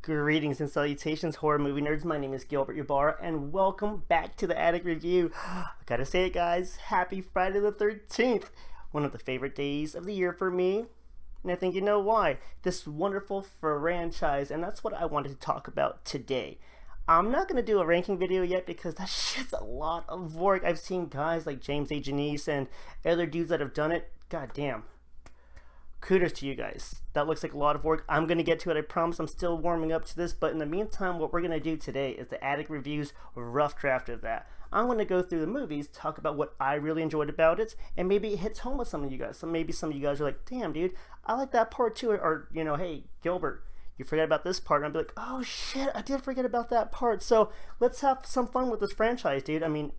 Greetings and salutations, horror movie nerds. My name is Gilbert Yabar, and welcome back to the Attic Review. I gotta say it, guys. Happy Friday the 13th. One of the favorite days of the year for me. And I think you know why. This wonderful franchise, and that's what I wanted to talk about today. I'm not gonna do a ranking video yet because that shit's a lot of work. I've seen guys like James A. Janice and other dudes that have done it. God damn. Kudos to you guys. That looks like a lot of work. I'm going to get to it, I promise. I'm still warming up to this, but in the meantime, what we're going to do today is the Attic Reviews rough draft of that. I'm going to go through the movies, talk about what I really enjoyed about it, and maybe it hits home with some of you guys. So maybe some of you guys are like, damn, dude, I like that part too. Or, you know, hey, Gilbert, you forgot about this part. And I'll be like, oh shit, I did forget about that part. So let's have some fun with this franchise, dude. I mean,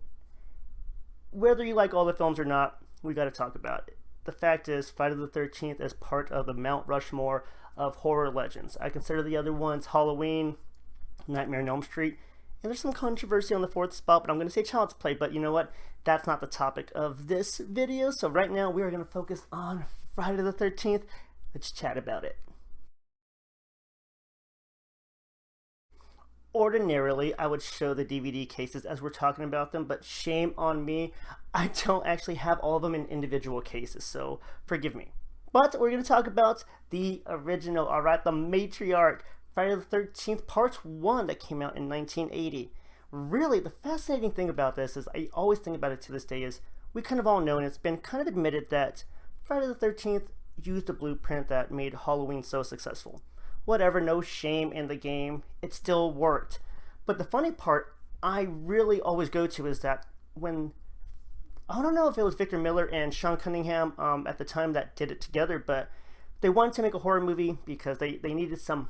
whether you like all the films or not, we got to talk about it. The fact is, Friday the 13th is part of the Mount Rushmore of horror legends. I consider the other ones Halloween, Nightmare on Elm Street, and there's some controversy on the fourth spot, but I'm going to say Child's Play, but you know what? That's not the topic of this video, so right now we are going to focus on Friday the 13th. Let's chat about it. Ordinarily, I would show the DVD cases as we're talking about them, but shame on me. I don't actually have all of them in individual cases, so forgive me. But we're going to talk about the original, alright, the matriarch, Friday the 13th, Part 1 that came out in 1980. Really, the fascinating thing about this is, I always think about it to this day, is we kind of all know, and it's been kind of admitted that Friday the 13th used a blueprint that made Halloween so successful. Whatever, no shame in the game, it still worked. But the funny part I really always go to is that when, I don't know if it was Victor Miller and Sean Cunningham at the time that did it together, but they wanted to make a horror movie because they needed some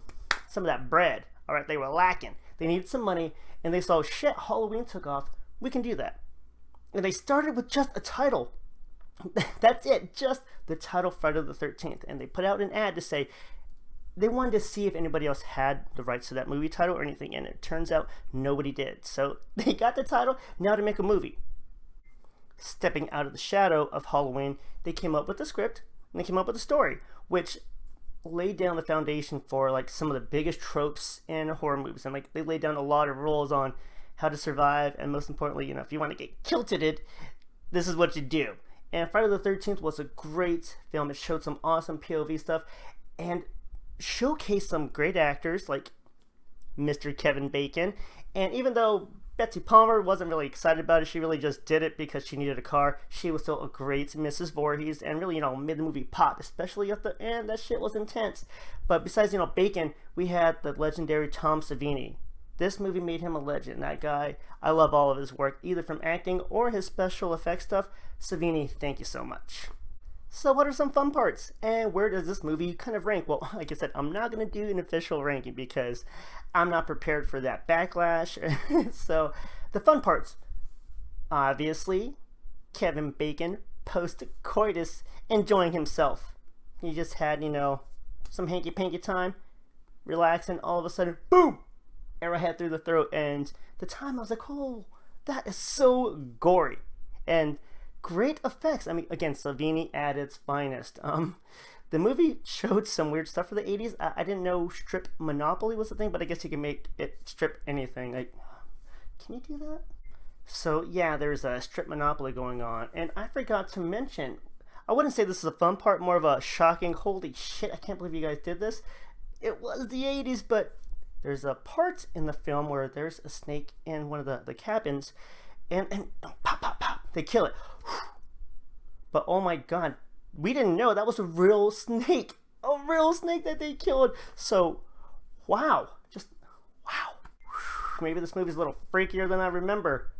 of that bread. All right, they were lacking. They needed some money, and they saw, shit, Halloween took off, we can do that. And they started with just a title. That's it, just the title Friday the 13th. And they put out an ad to say, they wanted to see if anybody else had the rights to that movie title or anything, and it turns out nobody did. So they got the title, now to make a movie. Stepping out of the shadow of Halloween, they came up with a script, and they came up with a story, which laid down the foundation for like some of the biggest tropes in horror movies. And like they laid down a lot of rules on how to survive, and most importantly, you know, if you want to get kilted, this is what you do. And Friday the 13th was a great film. It showed some awesome POV stuff, and showcase some great actors like Mr. Kevin Bacon. And even though Betsy Palmer wasn't really excited about it, she really just did it because she needed a car, she was still a great Mrs. Voorhees and really, you know, made the movie pop, especially at the end. That shit was intense. But besides, you know, Bacon, we had the legendary Tom Savini. This movie made him a legend. That guy, I love all of his work, either from acting or his special effects stuff. Savini, thank you so much. So what are some fun parts, and where does this movie kind of rank? Well, like I said, I'm not going to do an official ranking because I'm not prepared for that backlash. So the fun parts, obviously, Kevin Bacon post-coitus enjoying himself. He just had, you know, some hanky-panky time, relaxing, all of a sudden, boom, arrowhead through the throat. And the time I was like, oh, that is so gory. And great effects. I mean, again, Savini at its finest. The movie showed some weird stuff for the 80s. I didn't know strip Monopoly was a thing, but I guess you can make it strip anything. Like, can you do that? So yeah, there's a strip Monopoly going on. And I forgot to mention, I wouldn't say this is a fun part, more of a shocking, holy shit, I can't believe you guys did this. It was the 80s, but there's a part in the film where there's a snake in one of the cabins, and oh, pop, pop, pop, they kill it. But oh my god, we didn't know that was a real snake that they killed. So wow, just wow. Maybe this movie's a little freakier than I remember.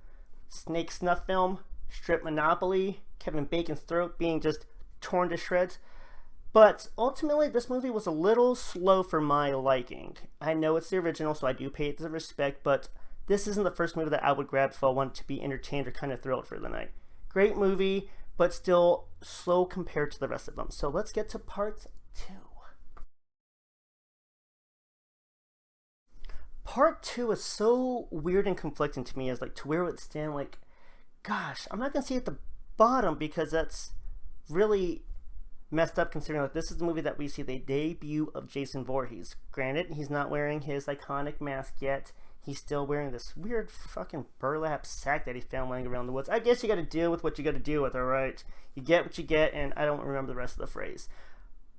Snake snuff film, strip Monopoly, Kevin Bacon's throat being just torn to shreds. But ultimately, this movie was a little slow for my liking. I know it's the original, so I do pay it the respect, but this isn't the first movie that I would grab if I wanted to be entertained or kind of thrilled for the night. Great movie, but still slow compared to the rest of them. So let's get to part 2. Part 2 is so weird and conflicting to me as like to where it would stand. Like, gosh, I'm not gonna say at the bottom because that's really messed up considering like this is the movie that we see the debut of Jason Voorhees. Granted, he's not wearing his iconic mask yet. He's still wearing this weird fucking burlap sack that he found laying around the woods. I guess you gotta deal with what you gotta deal with, alright? You get what you get, and I don't remember the rest of the phrase.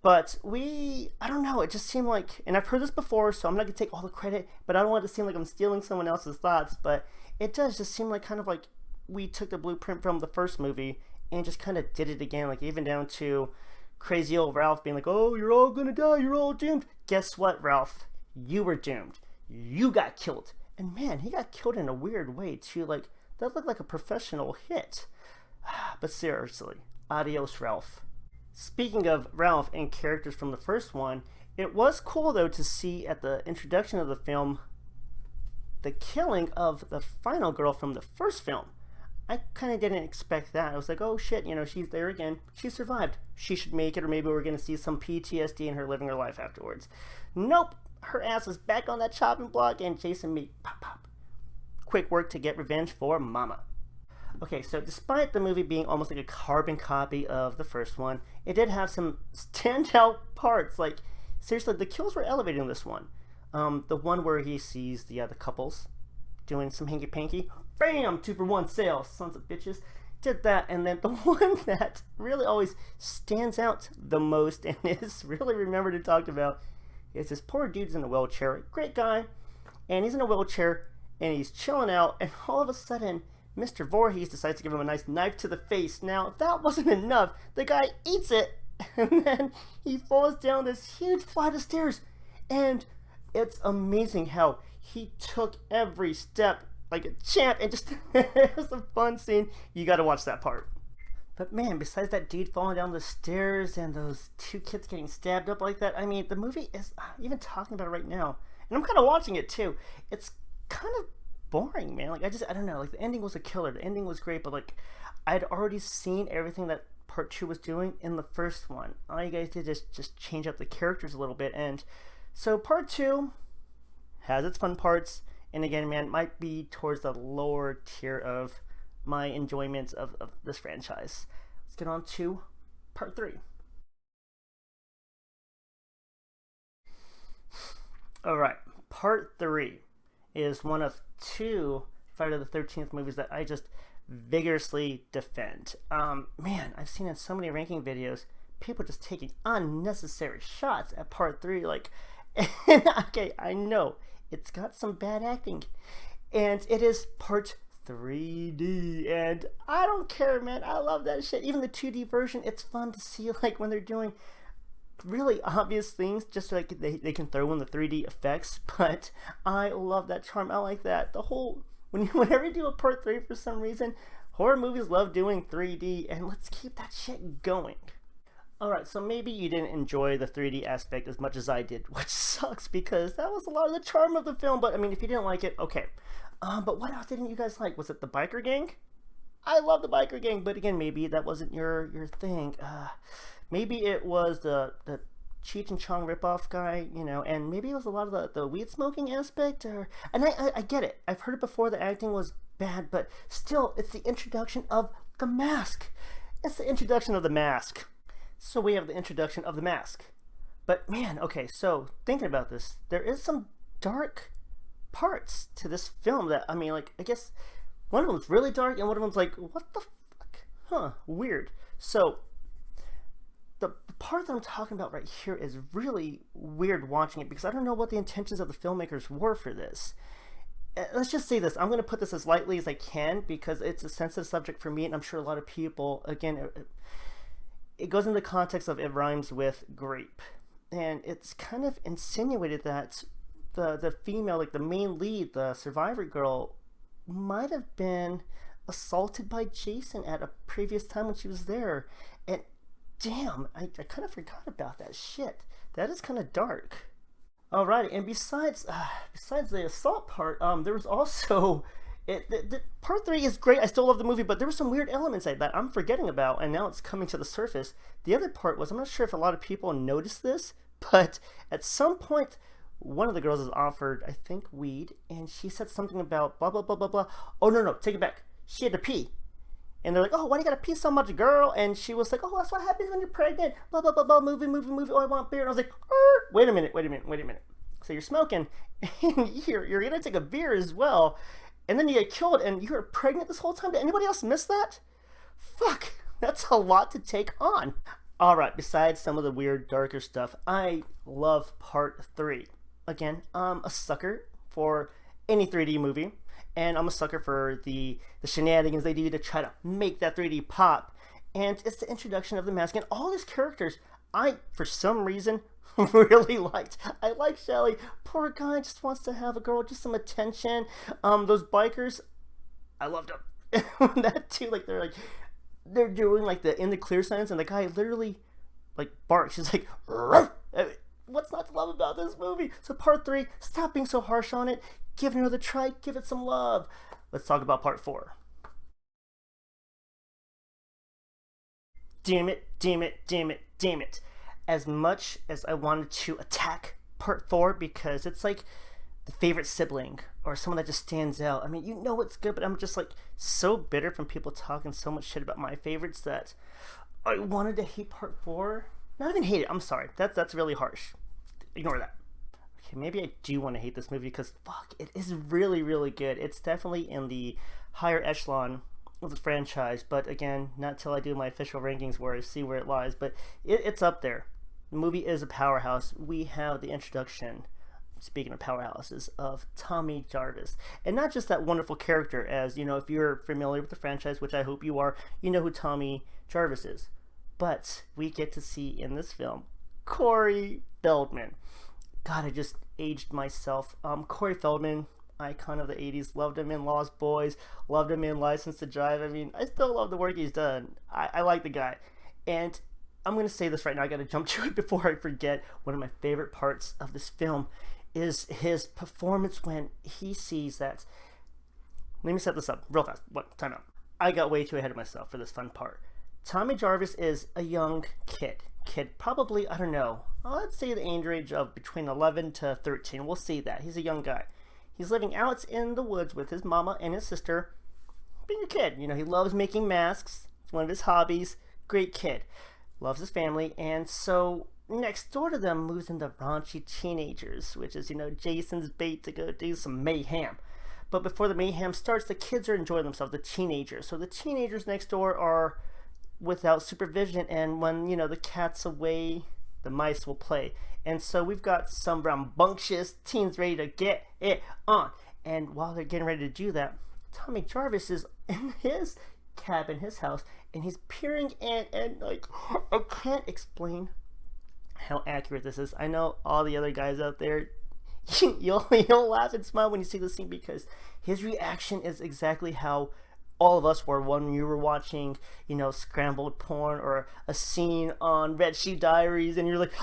But I don't know, it just seemed like, and I've heard this before, so I'm not gonna take all the credit, but I don't want it to seem like I'm stealing someone else's thoughts, but it does just seem like kind of like we took the blueprint from the first movie and just kind of did it again, like even down to crazy old Ralph being like, oh, you're all gonna die, you're all doomed. Guess what, Ralph? You were doomed. You got killed. And man, he got killed in a weird way too, like that looked like a professional hit. But seriously, adios, Ralph. Speaking of Ralph and characters from the first one, it was cool though to see at the introduction of the film the killing of the final girl from the first film. I kind of didn't expect that. I was like, oh shit, you know, she's there again. She survived. She should make it, or maybe we're going to see some PTSD in her living her life afterwards. Nope. Her ass was back on that chopping block, and Jason made pop pop. Quick work to get revenge for Mama. Okay, so despite the movie being almost like a carbon copy of the first one, it did have some standout parts. Like, seriously, the kills were elevated in this one. The one where he sees the couples doing some hanky-panky. Bam! 2-for-1 sale, sons of bitches. Did that, and then the one that really always stands out the most and is really remembered and talked about is this poor dude's in a wheelchair. Great guy, and he's in a wheelchair, and he's chilling out, and all of a sudden, Mr. Voorhees decides to give him a nice knife to the face. Now, if that wasn't enough, the guy eats it, and then he falls down this huge flight of stairs, and it's amazing how he took every step like a champ, and just it was a fun scene. You gotta watch that part. But man, besides that dude falling down the stairs and those two kids getting stabbed up like that, I mean, the movie is, even talking about it right now, and I'm kind of watching it too, it's kind of boring, man. Like, I don't know, like, the ending was a killer. The ending was great, but like, I'd already seen everything that part 2 was doing in the first one. All you guys did is just change up the characters a little bit, and so part 2 has its fun parts. And again, man, might be towards the lower tier of my enjoyment of this franchise. Let's get on to part 3. Alright, part 3 is one of 2 Friday the 13th movies that I just vigorously defend. Man, I've seen in so many ranking videos, people just taking unnecessary shots at part 3, like, okay, I know, it's got some bad acting, and it is part 3D, and I don't care, man. I love that shit. Even the 2D version, it's fun to see, like, when they're doing really obvious things, just like they can throw in the 3D effects, but I love that charm. I like that. The whole, whenever you do a part 3 for some reason, horror movies love doing 3D, and let's keep that shit going. Alright, so maybe you didn't enjoy the 3D aspect as much as I did, which sucks because that was a lot of the charm of the film, but I mean, if you didn't like it, okay. But what else didn't you guys like? Was it the biker gang? I love the biker gang, but again, maybe that wasn't your thing. Maybe it was the Cheech and Chong ripoff guy, you know, and maybe it was a lot of the weed smoking aspect, and I get it. I've heard it before, the acting was bad, but still, it's the introduction of the mask. It's the introduction of the mask. So we have the introduction of the mask. But man, okay, so thinking about this, there is some dark parts to this film that, I mean, like, I guess one of them's really dark and one of them's like, what the fuck? Huh, weird. So the part that I'm talking about right here is really weird watching it because I don't know what the intentions of the filmmakers were for this. Let's just say this. I'm going to put this as lightly as I can because it's a sensitive subject for me, and I'm sure a lot of people, again, it goes in the context of it rhymes with grape, and it's kind of insinuated that the female, like the main lead, the survivor girl, might have been assaulted by Jason at a previous time when she was there. And damn, I kind of forgot about that shit. That is kind of dark. Alrighty, and besides the assault part, there was also part 3 is great. I still love the movie, but there were some weird elements that I'm forgetting about, and now it's coming to the surface. The other part was, I'm not sure if a lot of people noticed this, but at some point, one of the girls is offered, I think, weed, and she said something about blah, blah, blah, blah, blah. Oh, no, take it back. She had to pee. And they're like, oh, why do you gotta pee so much, girl? And she was like, oh, that's what happens when you're pregnant. Blah, blah, blah, blah, movie. Oh, I want beer. And I was like, wait a minute. So you're smoking, and you're gonna take a beer as well, and then you get killed, and you were pregnant this whole time. Did anybody else miss that? Fuck, that's a lot to take on. Alright, besides some of the weird, darker stuff, I love part 3. Again, I'm a sucker for any 3D movie, and I'm a sucker for the shenanigans they do to try to make that 3D pop. And it's the introduction of the mask, and all these characters, I, for some reason, really liked. I like Shelly. Poor guy just wants to have a girl, just some attention. Those bikers, I loved them. That too, like they're doing like the in the clear signs, and the guy literally like barks. He's like, "Ruff!" What's not to love about this movie? So part 3, stop being so harsh on it. Give it another try. Give it some love. Let's talk about part 4. Damn it. As much as I wanted to attack part 4 because it's like the favorite sibling or someone that just stands out. I mean, you know it's good, but I'm just like so bitter from people talking so much shit about my favorites that I wanted to hate part 4. Not even hate it. I'm sorry. That's really harsh. Ignore that. Okay, maybe I do want to hate this movie because fuck, it is really, really good. It's definitely in the higher echelon of the franchise, but again, not till I do my official rankings where I see where it lies, but it's up there. The movie is a powerhouse. We have the introduction, speaking of powerhouses, of Tommy Jarvis. And not just that wonderful character, as, you know, if you're familiar with the franchise, which I hope you are, you know who Tommy Jarvis is. But we get to see in this film Corey Feldman. God, I just aged myself. Corey Feldman, icon of the 80s, loved him in Lost Boys, loved him in License to Drive. I mean, I still love the work he's done. I like the guy. And I'm going to say this right now. I got to jump to it before I forget. One of my favorite parts of this film is his performance when he sees that. Let me set this up real fast. Time out. I got way too ahead of myself for this fun part. Tommy Jarvis is a young kid. Probably, I don't know, let's say the age of between 11 to 13. We'll see that. He's a young guy. He's living out in the woods with his mama and his sister. Being a kid, you know, he loves making masks. It's one of his hobbies. Great kid. Loves his family. And so next door to them moves in the raunchy teenagers, which is, you know, Jason's bait to go do some mayhem. But before the mayhem starts, the kids are enjoying themselves, the teenagers. So the teenagers next door are without supervision, and when, you know, the cat's away, the mice will play. And so we've got some rambunctious teens ready to get it on. And while they're getting ready to do that, Tommy Jarvis is in his cabin, his house, and he's peering in, and like, I can't explain how accurate this is. I know all the other guys out there, you'll laugh and smile when you see the scene, because his reaction is exactly how all of us were when you were watching, you know, scrambled porn or a scene on Red Shoe Diaries, and you're like,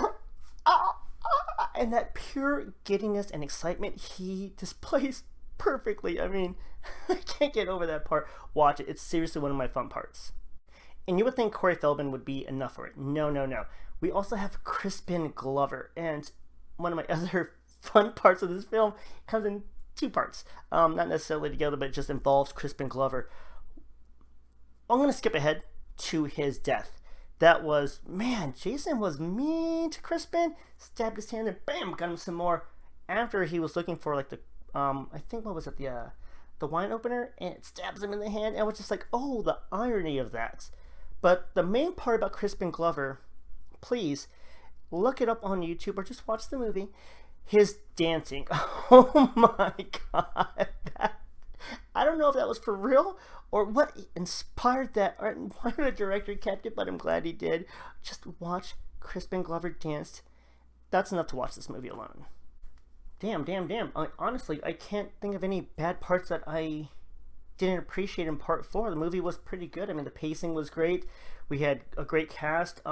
and that pure giddiness and excitement he displays perfectly. I mean, I can't get over that part. Watch it. It's seriously one of my fun parts. And you would think Corey Feldman would be enough for it. No. We also have Crispin Glover, and one of my other fun parts of this film comes in 2 parts. Not necessarily together, but it just involves Crispin Glover. I'm going to skip ahead to his death. That was, man, Jason was mean to Crispin. Stabbed his hand and bam, got him some more. After he was looking for like the, I think, what was it, the wine opener, and it stabs him in the hand. And I was just like, oh, the irony of that. But the main part about Crispin Glover, please look it up on YouTube or just watch the movie. His dancing. Oh my god. I don't know if that was for real or what inspired that or why the director kept it, but I'm glad he did. Just watch Crispin Glover dance. That's enough to watch this movie alone. Damn. Honestly, I can't think of any bad parts that I didn't appreciate in part 4. The movie was pretty good. I mean, the pacing was great. We had a great cast.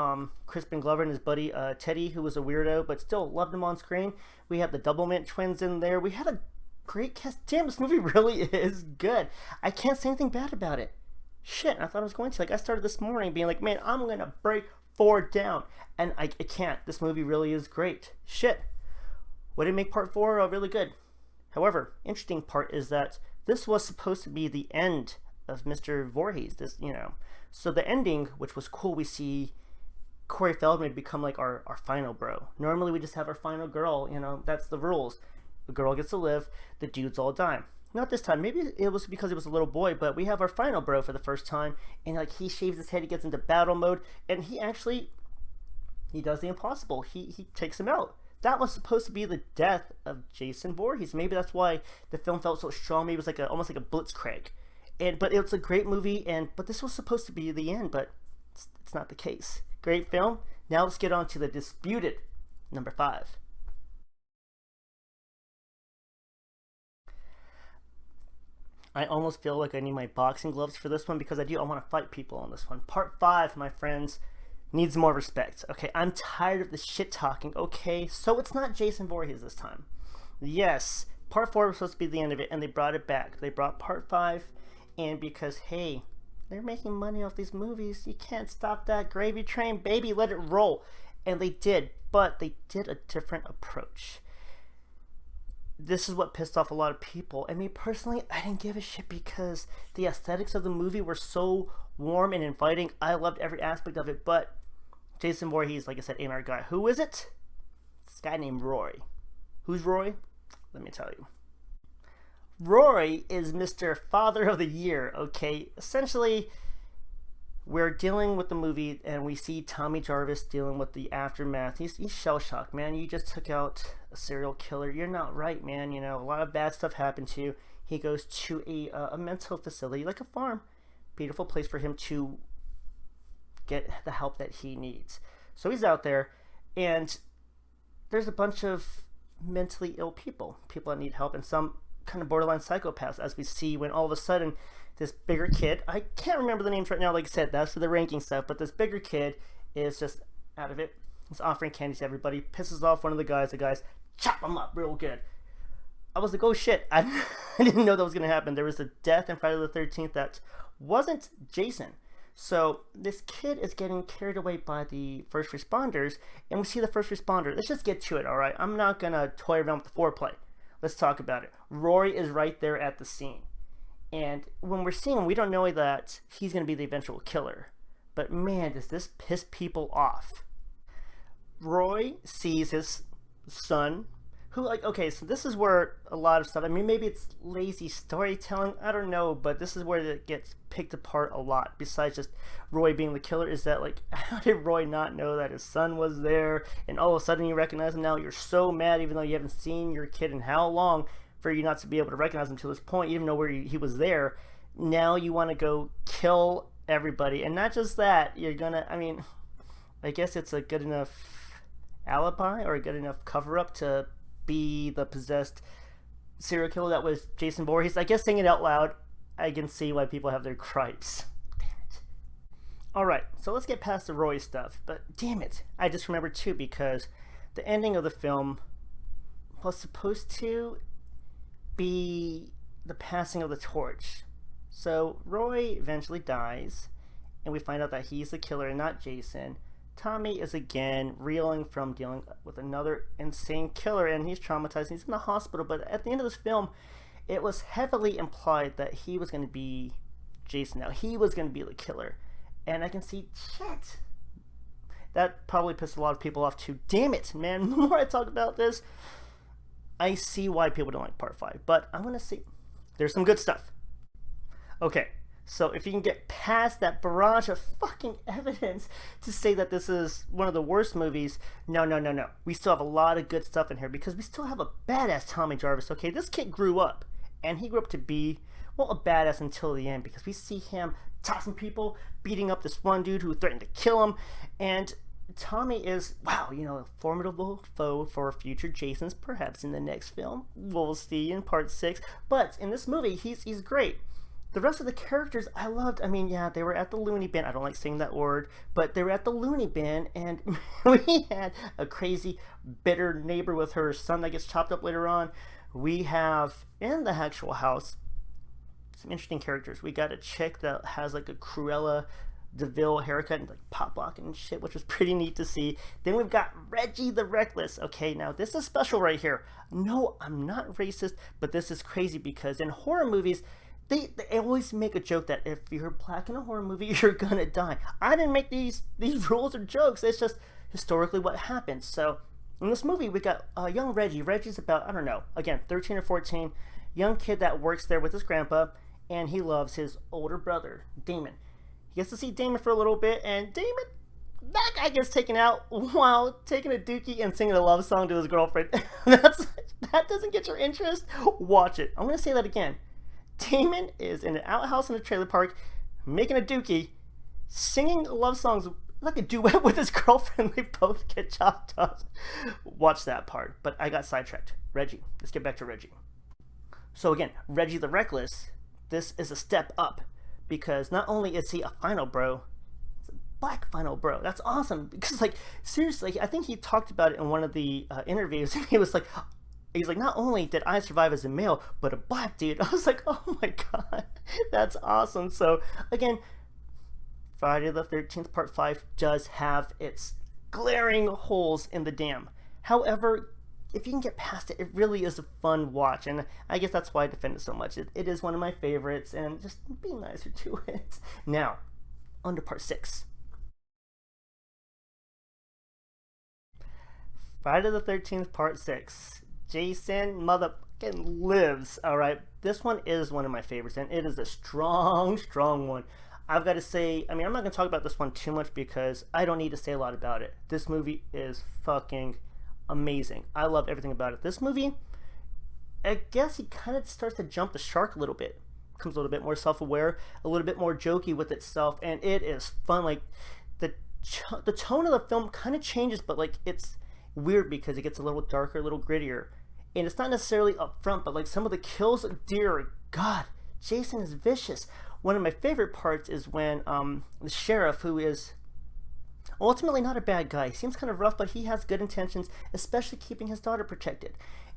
Crispin Glover and his buddy Teddy, who was a weirdo, but still loved him on screen. We had the Doublemint twins in there. We had a great cast. Damn, this movie really is good. I can't say anything bad about it. Shit, I thought I was going to. Like, I started this morning being like, man, I'm going to break 4 down. And I can't. This movie really is great. Shit. What did make part 4 really good? However, interesting part is that this was supposed to be the end of Mr. Voorhees. This, so the ending, which was cool, we see Corey Feldman become like our final bro. Normally we just have our final girl. That's the rules. The girl gets to live, the dudes all die. Not this time. Maybe it was because he was a little boy, but we have our final bro for the first time, and like he shaves his head, he gets into battle mode, and he does the impossible. He takes him out. That was supposed to be the death of Jason Voorhees. Maybe that's why the film felt so strong. Maybe it was like almost like a blitzkrieg. But it's a great movie, but this was supposed to be the end, but it's not the case. Great film. Now let's get on to the disputed number 5. I almost feel like I need my boxing gloves for this one because I want to fight people on this one. Part 5, my friends, needs more respect. Okay, I'm tired of the shit talking. Okay, so it's not Jason Voorhees this time. Yes, part 4 was supposed to be the end of it, and they brought it back. They brought part 5, and because, hey, they're making money off these movies, you can't stop that gravy train, baby, let it roll. And they did, but they did a different approach. This is what pissed off a lot of people. And me personally, I didn't give a shit because the aesthetics of the movie were so warm and inviting. I loved every aspect of it, but Jason Voorhees, like I said, ain't our guy. Who is it? This guy named Roy. Who's Roy? Let me tell you. Roy is Mr. Father of the Year, okay? Essentially, we're dealing with the movie, and we see Tommy Jarvis dealing with the aftermath. He's shell-shocked, man. You just took out a serial killer. You're not right, man. A lot of bad stuff happened to you. He goes to a mental facility, like a farm. Beautiful place for him to get the help that he needs. So he's out there, and there's a bunch of mentally ill people that need help, and some kind of borderline psychopaths, as we see when all of a sudden this bigger kid, I can't remember the names right now, like I said, that's for the ranking stuff, but this bigger kid is just out of it. He's offering candy to everybody, pisses off one of the guys chop him up real good. I was like, oh shit, I didn't know that was going to happen. There was a death in Friday the 13th that wasn't Jason. So this kid is getting carried away by the first responders, and we see the first responder. Let's just get to it, all right? I'm not going to toy around with the foreplay. Let's talk about it. Roy is right there at the scene. And when we're seeing him, we don't know that he's going to be the eventual killer. But man, does this piss people off. Roy sees his son, who, like, okay, so this is where a lot of stuff, I mean, maybe it's lazy storytelling, I don't know, but this is where it gets picked apart a lot, besides just Roy being the killer, is that, like, how did Roy not know that his son was there, and all of a sudden you recognize him now, you're so mad, even though you haven't seen your kid in how long, for you not to be able to recognize him to this point, you didn't know where he was there, now you want to go kill everybody, and not just that, you're gonna, I mean, I guess it's a good enough alibi, or a good enough cover-up to be the possessed serial killer that was Jason Voorhees. I guess saying it out loud, I can see why people have their gripes. Damn it. Alright, so let's get past the Roy stuff. But damn it, I just remembered too, because the ending of the film was supposed to be the passing of the torch. So Roy eventually dies, and we find out that he's the killer and not Jason. Tommy is again reeling from dealing with another insane killer, and he's traumatized. He's in the hospital, but at the end of this film, it was heavily implied that he was going to be Jason now. He was going to be the killer. And I can see, shit, that probably pissed a lot of people off too. Damn it, man. The more I talk about this, I see why people don't like part 5. But I'm going to see, there's some good stuff. Okay. So if you can get past that barrage of fucking evidence to say that this is one of the worst movies, no. We still have a lot of good stuff in here because we still have a badass Tommy Jarvis, okay? This kid grew up, and he grew up to be, well, a badass until the end because we see him tossing people, beating up this one dude who threatened to kill him, and Tommy is, wow, a formidable foe for future Jasons, perhaps in the next film. We'll see in part 6. But in this movie, he's great. The rest of the characters I loved. I mean, yeah, they were at the loony bin. I don't like saying that word, but they were at the loony bin, and we had a crazy, bitter neighbor with her son that gets chopped up later on. We have, in the actual house, some interesting characters. We got a chick that has like a Cruella DeVille haircut and like pop locking and shit, which was pretty neat to see. Then we've got Reggie the Reckless. Okay, now this is special right here. No, I'm not racist, but this is crazy because in horror movies, they always make a joke that if you're black in a horror movie, you're gonna die. I didn't make these rules or jokes. It's just historically what happens. So in this movie, we got young Reggie. Reggie's about, I don't know, again, 13 or 14, young kid that works there with his grandpa, and he loves his older brother, Damon. He gets to see Damon for a little bit, and Damon, that guy gets taken out while taking a dookie and singing a love song to his girlfriend. That doesn't get your interest? Watch it. I'm going to say that again. Damon is in an outhouse in a trailer park, making a dookie, singing love songs like a duet with his girlfriend. They both get chopped up. Watch that part. But I got sidetracked. Reggie. Let's get back to Reggie. So again, Reggie the Reckless, this is a step up because not only is he a final bro, he's a black final bro. That's awesome because, like, seriously, I think he talked about it in one of the interviews, and he's like, not only did I survive as a male, but a black dude. I was like, oh my god, that's awesome. So again, Friday the 13th Part 5 does have its glaring holes in the dam. However, if you can get past it, it really is a fun watch, and I guess that's why I defend it so much. It is one of my favorites, and just be nicer to it. Now, on to Part 6. Friday the 13th Part 6. Jason motherfucking lives. Alright, this one is one of my favorites, and it is a strong one. I've got to say, I mean, I'm not going to talk about this one too much because I don't need to say a lot about it. This movie is fucking amazing. I love everything about it. This movie, I guess he kind of starts to jump the shark a little bit. Becomes a little bit more self-aware, a little bit more jokey with itself, and it is fun. Like, the tone of the film kind of changes, but like, it's weird because it gets a little darker, a little grittier. And it's not necessarily upfront, but like some of the kills, dear God, Jason is vicious. One of my favorite parts is when the sheriff, who is ultimately not a bad guy, he seems kind of rough, but he has good intentions, especially keeping his daughter protected.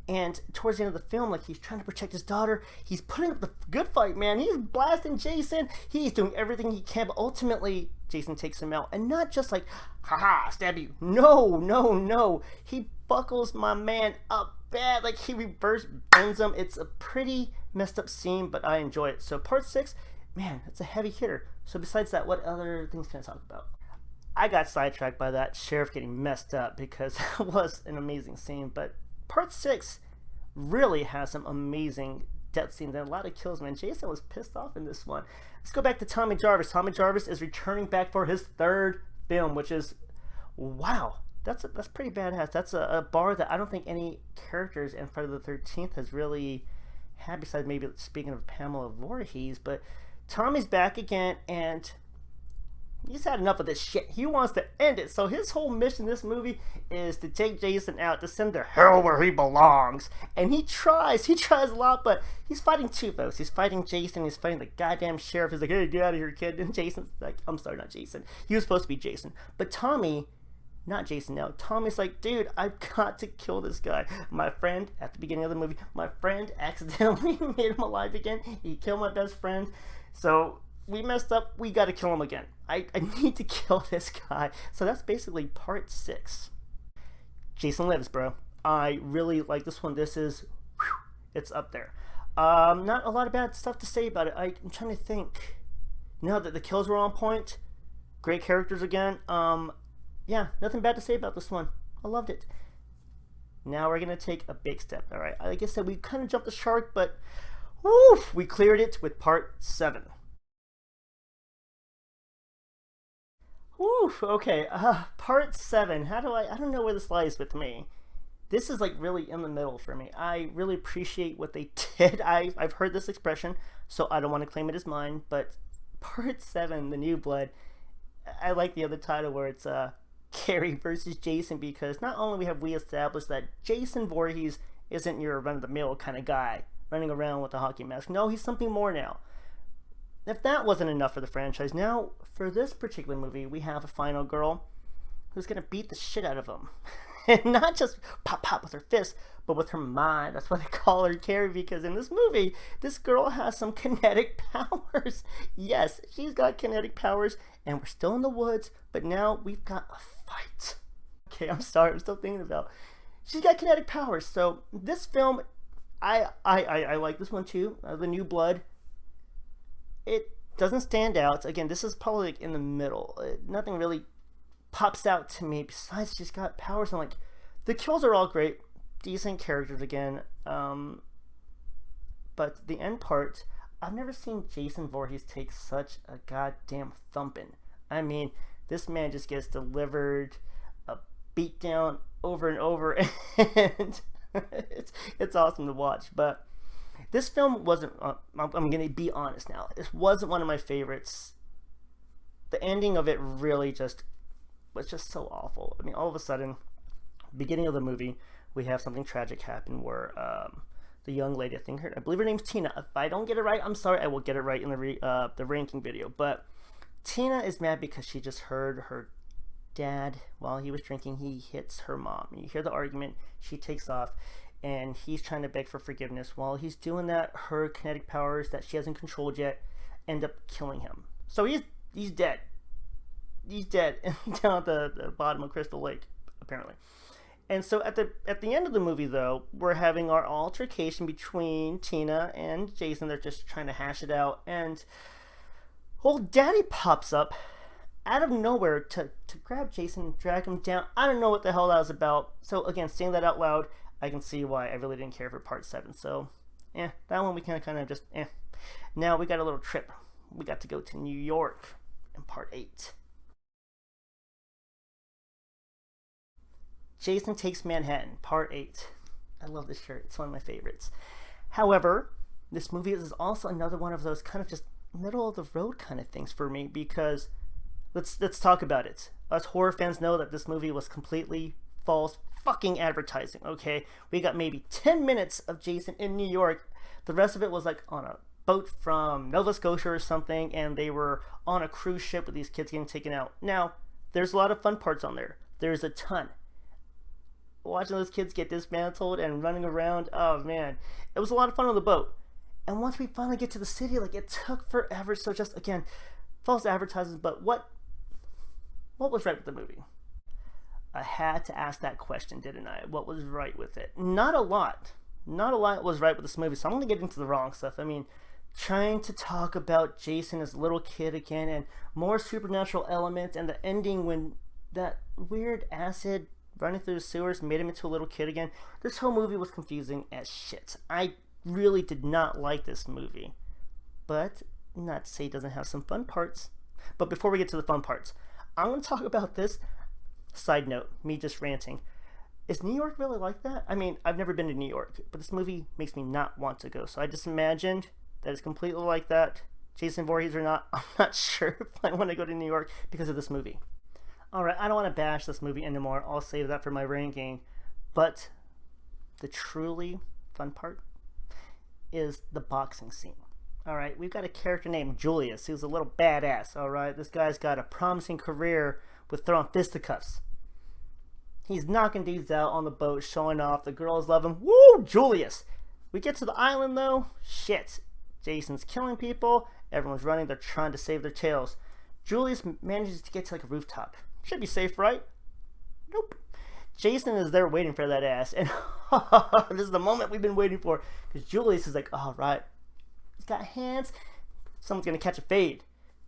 And towards the end of the film, like, he's trying to protect his daughter, he's putting up the good fight, man. He's blasting Jason, he's doing everything he can, but ultimately Jason takes him out. And not just like, haha, stab you. No, he buckles my man up bad, like he reverse bends him. It's a pretty messed up scene, but I enjoy it. So Part 6, man, it's a heavy hitter. So besides that, what other things can I talk about? I got sidetracked by that sheriff getting messed up because that was an amazing scene. But Part 6 really has some amazing death scenes and a lot of kills, man. Jason was pissed off in this one. Let's go back to Tommy Jarvis. Tommy Jarvis is returning back for his third film, which is, wow, that's pretty badass. That's a bar that I don't think any characters in Friday the 13th has really had, besides maybe speaking of Pamela Voorhees. But Tommy's back again, and he's had enough of this shit. He wants to end it. So his whole mission in this movie is to take Jason out, to send to hell where he belongs. And he tries a lot, but he's fighting two folks. He's fighting Jason, he's fighting the goddamn sheriff. He's like, hey, get out of here, kid. And Jason's like, I'm sorry, not Jason. He was supposed to be Jason. But Tommy, not Jason now, Tommy's like, dude, I've got to kill this guy. My friend, at the beginning of the movie, my friend accidentally made him alive again. He killed my best friend. So we messed up, we gotta kill him again. I need to kill this guy. So that's basically Part 6. Jason Lives, bro. I really like this one. This is, whew, it's up there. Not a lot of bad stuff to say about it. I'm trying to think. Now that the kills were on point, great characters again. Yeah, nothing bad to say about this one. I loved it. Now we're gonna take a big step. All right, like I said, we kind of jumped the shark, but woo, we cleared it with Part 7. Woo, okay, Part 7. I don't know where this lies with me. This is like really in the middle for me. I really appreciate what they did. I've heard this expression, so I don't want to claim it as mine, but Part 7, The New Blood, I like the other title where it's Carrie versus Jason, because not only have we established that Jason Voorhees isn't your run-of-the-mill kind of guy running around with a hockey mask. No, he's something more now. If that wasn't enough for the franchise, now for this particular movie, we have a final girl who's going to beat the shit out of him. And not just pop with her fist, but with her mind. That's why they call her Carrie, because in this movie, this girl has some kinetic powers. Yes, she's got kinetic powers, and we're still in the woods, but now we've got a fight. Okay, I'm sorry, I'm still thinking about. She's got kinetic powers, so this film, I like this one too, The New Blood. it doesn't stand out. Again, this is probably like in the middle. Nothing really pops out to me besides she's got powers, and like the kills are all great, decent characters again. But the end part, I've never seen Jason Voorhees take such a goddamn thumping. I mean, this man just gets delivered a beatdown over and over, and it's awesome to watch. But this film wasn't. I'm gonna be honest now. This wasn't one of my favorites. The ending of it really just was just so awful. I mean, all of a sudden, beginning of the movie, we have something tragic happen where the young lady, I believe her name's Tina. If I don't get it right, I'm sorry. I will get it right in the ranking video. But Tina is mad because she just heard her dad, while he was drinking, he hits her mom. You hear the argument. She takes off, and he's trying to beg for forgiveness. While he's doing that, her kinetic powers that she hasn't controlled yet end up killing him. So he's dead. He's dead down at the bottom of Crystal Lake, apparently. And so at the end of the movie, though, we're having our altercation between Tina and Jason. They're just trying to hash it out, and old Daddy pops up out of nowhere to grab Jason and drag him down. I don't know what the hell that was about. So again, saying that out loud, I can see why I really didn't care for part 7. So that one we kind of just Now we got a little trip. We got to go to New York in part 8. Jason Takes Manhattan, part 8. I love this shirt. It's one of my favorites. However, this movie is also another one of those kind of just middle of the road kind of things for me, because let's talk about it. Us horror fans know that this movie was completely false fucking advertising, okay? We got maybe 10 minutes of Jason in New York. The rest of it was like on a boat from Nova Scotia or something, and they were on a cruise ship with these kids getting taken out. Now, there's a lot of fun parts on there. There's a ton. Watching those kids get dismantled and running around, oh man, it was a lot of fun on the boat. And once we finally get to the city, like, it took forever. So just again, false advertising. But what was right with the movie? I had to ask that question, didn't I? What was right with it? Not a lot was right with this movie. So I'm gonna get into the wrong stuff. I mean, trying to talk about Jason as a little kid again, and more supernatural elements, and the ending when that weird acid running through the sewers made him into a little kid again. This whole movie was confusing as shit. I really did not like this movie. But not to say it doesn't have some fun parts. But before we get to the fun parts, I'm going to talk about this. Side note, me just ranting. Is New York really like that? I mean, I've never been to New York, but this movie makes me not want to go. So I just imagined that it's completely like that. Jason Voorhees or not, I'm not sure if I want to go to New York because of this movie. Alright, I don't want to bash this movie anymore. I'll save that for my ranking. But the truly fun part is the boxing scene. Alright, we've got a character named Julius who's a little badass. Alright, this guy's got a promising career with throwing fisticuffs. He's knocking dudes out on the boat, showing off. The girls love him. Woo, Julius! We get to the island though. Shit. Jason's killing people. Everyone's running. They're trying to save their tails. Julius manages to get to like a rooftop. Should be safe, right? Nope. Jason is there waiting for that ass. And this is the moment we've been waiting for. Because Julius is like, all right, he's got hands. Someone's going to catch a fade.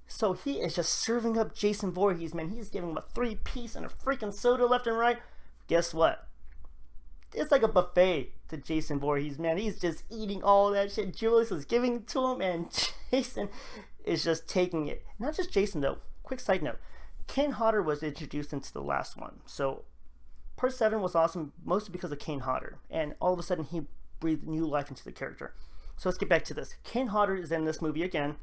So he is just serving up Jason Voorhees, man. He's giving him a 3-piece and a freaking soda left and right. Guess what? It's like a buffet to Jason Voorhees, man. He's just eating all that shit. Julius is giving it to him, and Jason is just taking it. Not just Jason, though. Quick side note. Kane Hodder was introduced into the last one. So part 7 was awesome, mostly because of Kane Hodder. And all of a sudden, he breathed new life into the character. So let's get back to this. Kane Hodder is in this movie again.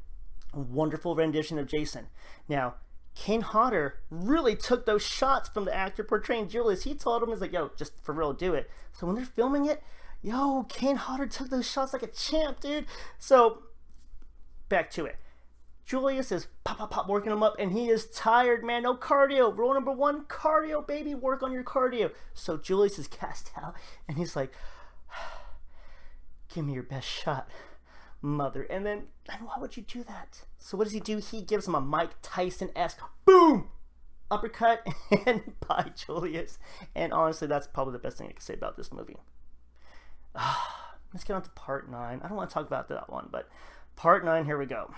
A wonderful rendition of Jason. Now, Kane Hodder really took those shots from the actor portraying Julius. He told him, he's like, yo, just for real, do it. So when they're filming it, yo, Kane Hodder took those shots like a champ, dude. So, back to it. Julius is pop, working him up, and he is tired, man. No cardio. Rule number 1, cardio, baby. Work on your cardio. So Julius is cast out, and he's like, give me your best shot, mother. And then, why would you do that? So what does he do? He gives him a Mike Tyson-esque boom uppercut, and bye, Julius. And honestly, that's probably the best thing I can say about this movie. Let's get on to part 9. I don't want to talk about that one, but part 9, here we go.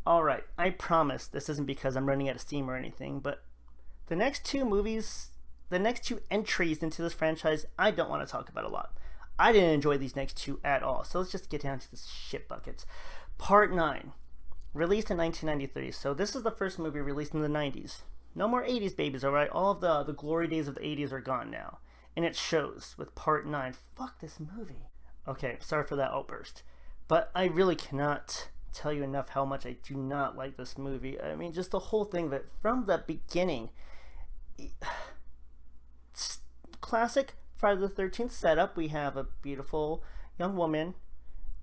Alright, I promise this isn't because I'm running out of steam or anything, but the next two movies, the next two entries into this franchise, I don't want to talk about a lot. I didn't enjoy these next two at all, so let's just get down to the shit buckets. Part 9, released in 1993, so this is the first movie released in the 90s. No more 80s babies, alright? All of the glory days of the 80s are gone now. And it shows with Part 9. Fuck this movie. Okay, sorry for that outburst. But I really cannot tell you enough how much I do not like this movie. I mean, just the whole thing that from the beginning, classic Friday the 13th setup. We have a beautiful young woman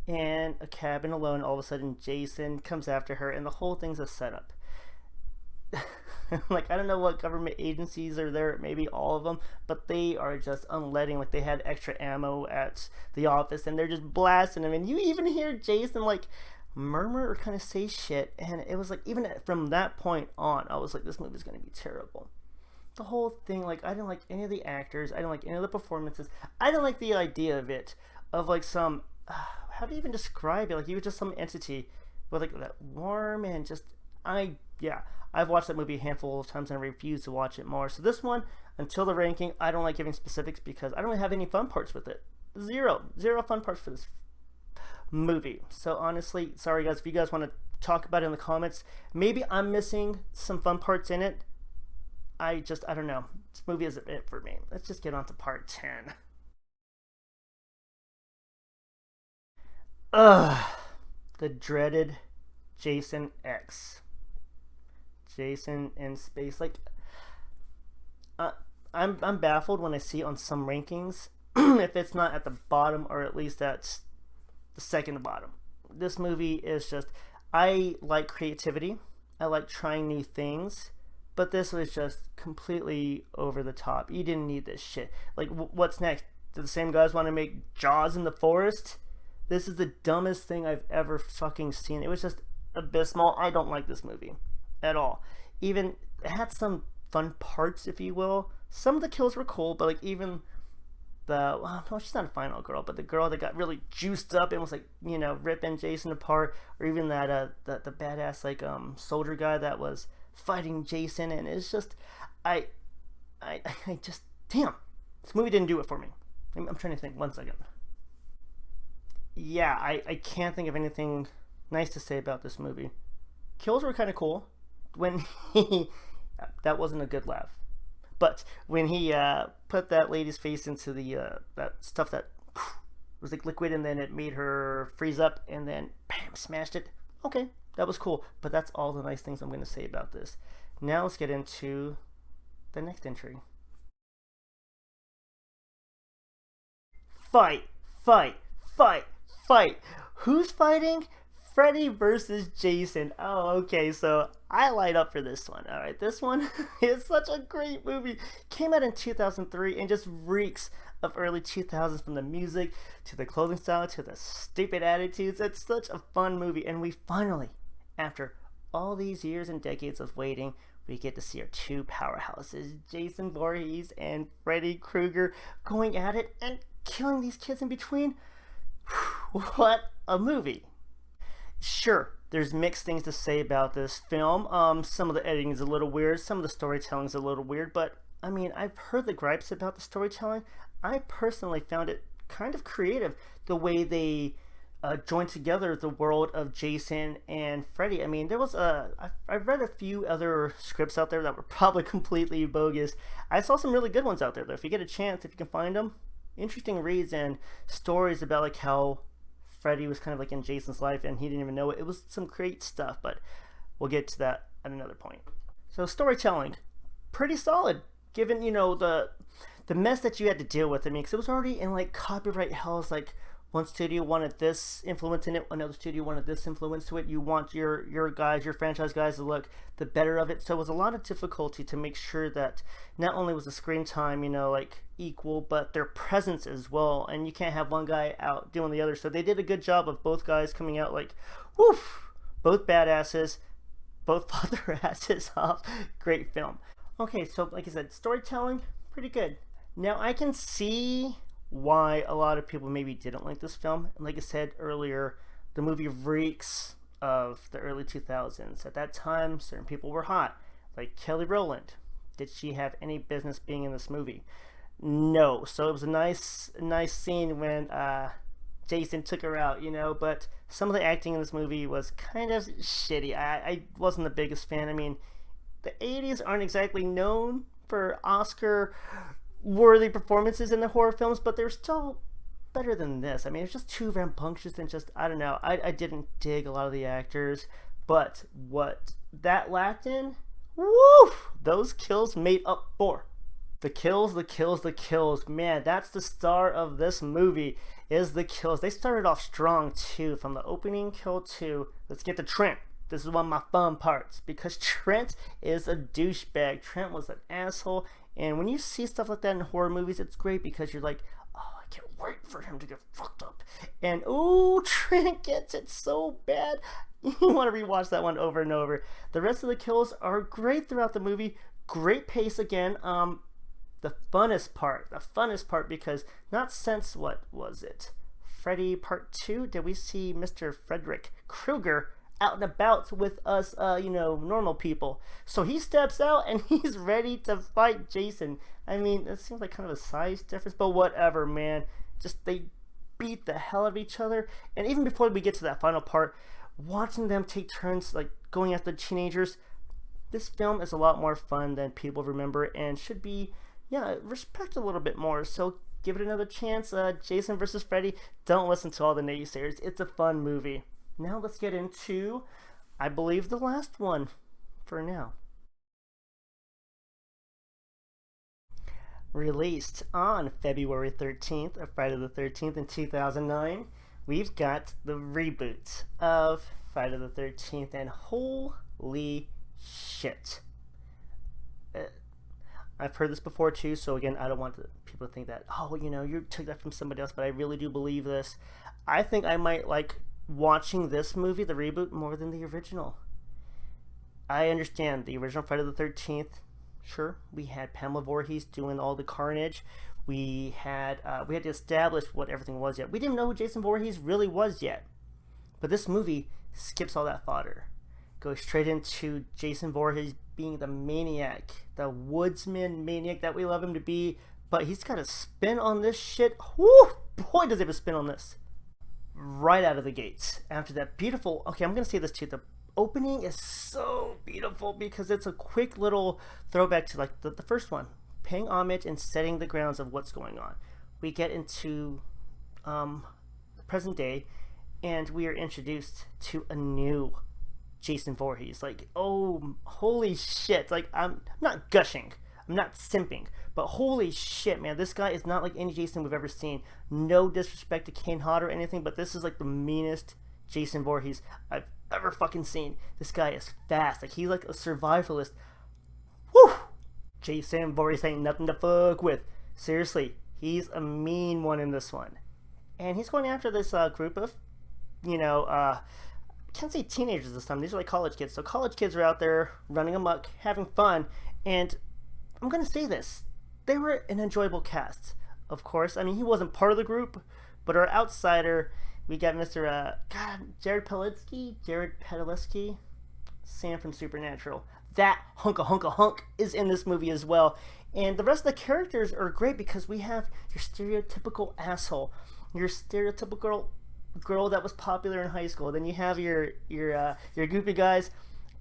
in a cabin alone. All of a sudden, Jason comes after her, and the whole thing's a setup. Like, I don't know what government agencies are there, maybe all of them, but they are just unletting. Like, they had extra ammo at the office, and they're just blasting them, and you even hear Jason, like, murmur or kind of say shit, and it was like, even from that point on, I was like, this movie's gonna be terrible. The whole thing, like, I didn't like any of the actors, I didn't like any of the performances, I didn't like the idea of it, of like some, how do you even describe it, like, he was just some entity with like that warm and just, yeah, I've watched that movie a handful of times and I refuse to watch it more. So this one, until the ranking, I don't like giving specifics because I don't really have any fun parts with it. Zero fun parts for this movie. So honestly, sorry guys, if you guys want to talk about it in the comments, maybe I'm missing some fun parts in it. I don't know. This movie isn't it for me. Let's just get on to part 10. Ugh. The dreaded Jason X. Jason in space. Like, I'm baffled when I see on some rankings if it's not at the bottom or at least at the second to bottom. This movie is just, I like creativity, I like trying new things, but this was just completely over the top. You didn't need this shit. Like, what's next? Do the same guys want to make Jaws in the forest? This is the dumbest thing I've ever fucking seen. It was just abysmal. I don't like this movie at all. Even it had some fun parts, if you will. Some of the kills were cool, but like even the, well, no, she's not a final girl, but the girl that got really juiced up and was like, you know, ripping Jason apart, or even that the badass like soldier guy that was fighting Jason, and it's just I just, damn, this movie didn't do it for me. I'm trying to think. 1 second. Yeah, I can't think of anything nice to say about this movie. Kills were kind of cool when he that wasn't a good laugh, but when he put that lady's face into the that stuff that was like liquid and then it made her freeze up and then bam, smashed it. Okay, that was cool, but that's all the nice things I'm going to say about this. Now let's get into the next entry. Fight, fight, fight, fight. Who's fighting? Freddy versus Jason. Oh, okay, so I light up for this one. All right, this one is such a great movie. Came out in 2003 and just reeks of early 2000s, from the music to the clothing style to the stupid attitudes. It's such a fun movie, and we finally, after all these years and decades of waiting, we get to see our two powerhouses, Jason Voorhees and Freddy Krueger, going at it and killing these kids in between. What a movie. Sure, there's mixed things to say about this film. Some of the editing is a little weird, some of the storytelling is a little weird, but I mean, I've heard the gripes about the storytelling. I personally found it kind of creative, the way they joined together the world of Jason and Freddy. I mean, there was I've read a few other scripts out there that were probably completely bogus. I saw some really good ones out there, though. If you get a chance, if you can find them, interesting reads and stories about like how Freddy was kind of like in Jason's life and he didn't even know it. It was some great stuff, but we'll get to that at another point. So storytelling, pretty solid, given, you know, the mess that you had to deal with. I mean, because it was already in like copyright hells. Like, one studio wanted this influence in it, another studio wanted this influence to it. You want your guys, your franchise guys, to look the better of it. So it was a lot of difficulty to make sure that not only was the screen time, you know, like equal, but their presence as well. And you can't have one guy out doing the other. So they did a good job of both guys coming out like, woof, both badasses, both fought their asses off. Great film. Okay, so like I said, storytelling, pretty good. Now I can see why a lot of people maybe didn't like this film. And like I said earlier, the movie reeks of the early 2000s. At that time, certain people were hot, like Kelly Rowland. Did she have any business being in this movie? No. So it was a nice scene when Jason took her out, but some of the acting in this movie was kind of shitty. I wasn't the biggest fan. I mean, the 80s aren't exactly known for Oscar worthy performances in the horror films, but they're still better than this. I mean, it's just too rambunctious and just, I don't know. I didn't dig a lot of the actors, but what that lacked in, woo, those kills made up for. The kills. Man, that's the star of this movie, is the kills. They started off strong too, from the opening kill to, let's get to Trent. This is one of my fun parts, because Trent is a douchebag. Trent was an asshole, and when you see stuff like that in horror movies, it's great because you're like, oh, I can't wait for him to get fucked up. And ooh, Trent gets it so bad. You want to rewatch that one over and over. The rest of the kills are great throughout the movie. Great pace again. The funnest part, because not since, what was it, Freddy Part 2, did we see Mr. Frederick Krueger out and about with us, normal people. So he steps out and he's ready to fight Jason. I mean, it seems like kind of a size difference, but whatever, man. Just, they beat the hell out of each other. And even before we get to that final part, watching them take turns, like, going after the teenagers, this film is a lot more fun than people remember and should be, respect a little bit more. So give it another chance. Jason versus Freddy. Don't listen to all the naysayers. It's a fun movie. Now let's get into, I believe, the last one for now. Released on February 13th of Friday the 13th in 2009, we've got the reboot of Friday the 13th, and holy shit. I've heard this before too, so again, I don't want people to think that, oh, you took that from somebody else, but I really do believe this. I think I might like watching this movie, the reboot, more than the original. I understand the original Friday the 13th. Sure, we had Pamela Voorhees doing all the carnage. We had to establish what everything was yet. We didn't know who Jason Voorhees really was yet. But this movie skips all that fodder. Goes straight into Jason Voorhees being the maniac, the woodsman maniac that we love him to be. But he's got a spin on this shit. Whoo! Boy, does he have a spin on this. Right out of the gates. After that beautiful, okay, I'm going to say this too, the opening is so beautiful because it's a quick little throwback to like the first one, paying homage and setting the grounds of what's going on. We get into the present day, and we are introduced to a new Jason Voorhees. Like, oh, holy shit. Like, I'm not gushing, I'm not simping, but holy shit, man, this guy is not like any Jason we've ever seen. No disrespect to Kane Hodder or anything, but this is like the meanest Jason Voorhees I've ever fucking seen. This guy is fast. Like, he's like a survivalist. Whew! Jason Voorhees ain't nothing to fuck with. Seriously, he's a mean one in this one. And he's going after this group of, I can't say teenagers this time. These are like college kids. So college kids are out there running amok, having fun. And I'm going to say this. They were an enjoyable cast. Of course, I mean, he wasn't part of the group, but our outsider, we got Mr. Jared Padalecki, Sam from Supernatural. That hunk is in this movie as well. And the rest of the characters are great because we have your stereotypical asshole, your stereotypical girl that was popular in high school. Then you have your goofy guys.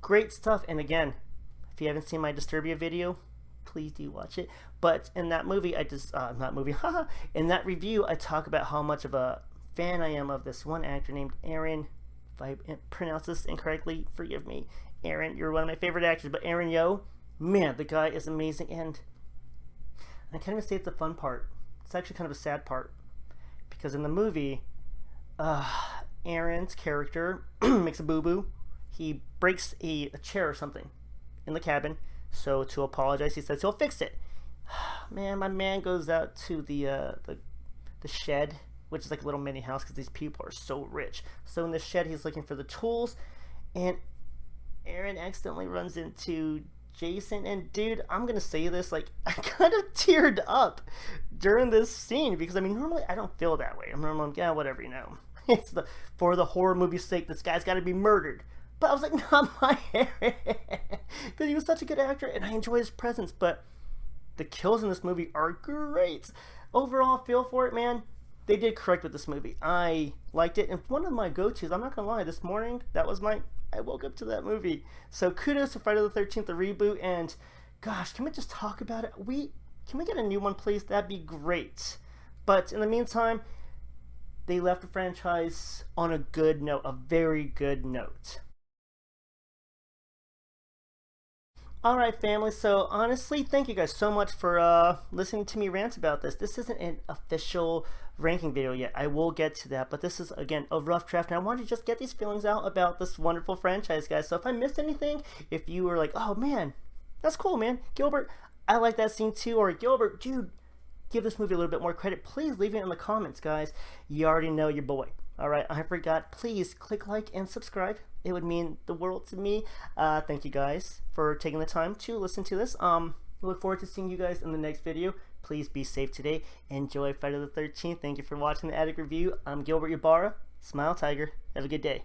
Great stuff. And again, if you haven't seen my Disturbia video, please do watch it. But in that movie, in that review, I talk about how much of a fan I am of this one actor named Aaron. If I pronounce this incorrectly, forgive me. Aaron, you're one of my favorite actors, but Aaron Yo, man, the guy is amazing. And I can't even say it's the fun part. It's actually kind of a sad part. Because in the movie, Aaron's character makes a boo-boo. He breaks a chair or something in the cabin. So to apologize, he says he'll fix it. Man, my man goes out to the shed, which is like a little mini house because these people are so rich. So in the shed, he's looking for the tools, and Aaron accidentally runs into Jason. And dude, I'm gonna say this, like, I kind of teared up during this scene because I mean, normally I don't feel that way. I'm normally like, yeah, whatever, it's the for the horror movie's sake, this guy's got to be murdered. But I was like, not my Aaron, because he was such a good actor, and I enjoy his presence. But the kills in this movie are great. Overall, feel for it, man. They did correct with this movie. I liked it, and one of my go-tos, I'm not gonna lie, this morning, that was my, I woke up to that movie. So kudos to Friday the 13th, the reboot, and gosh, can we just talk about it? Can we get a new one, please? That'd be great. But in the meantime, they left the franchise on a good note, a very good note. Alright, family, so honestly, thank you guys so much for listening to me rant about this. This isn't an official ranking video yet. I will get to that, but this is, again, a rough draft, and I wanted to just get these feelings out about this wonderful franchise, guys. So if I missed anything, if you were like, oh man, that's cool, man, Gilbert, I like that scene too, or Gilbert, dude, give this movie a little bit more credit, please leave it in the comments, guys. You already know your boy. Alright, I forgot, please click like and subscribe. It would mean the world to me. Thank you guys for taking the time to listen to this. Look forward to seeing you guys in the next video. Please be safe today. Enjoy Friday the 13th. Thank you for watching the Addict Review. I'm Gilbert Ybarra. Smile Tiger. Have a good day.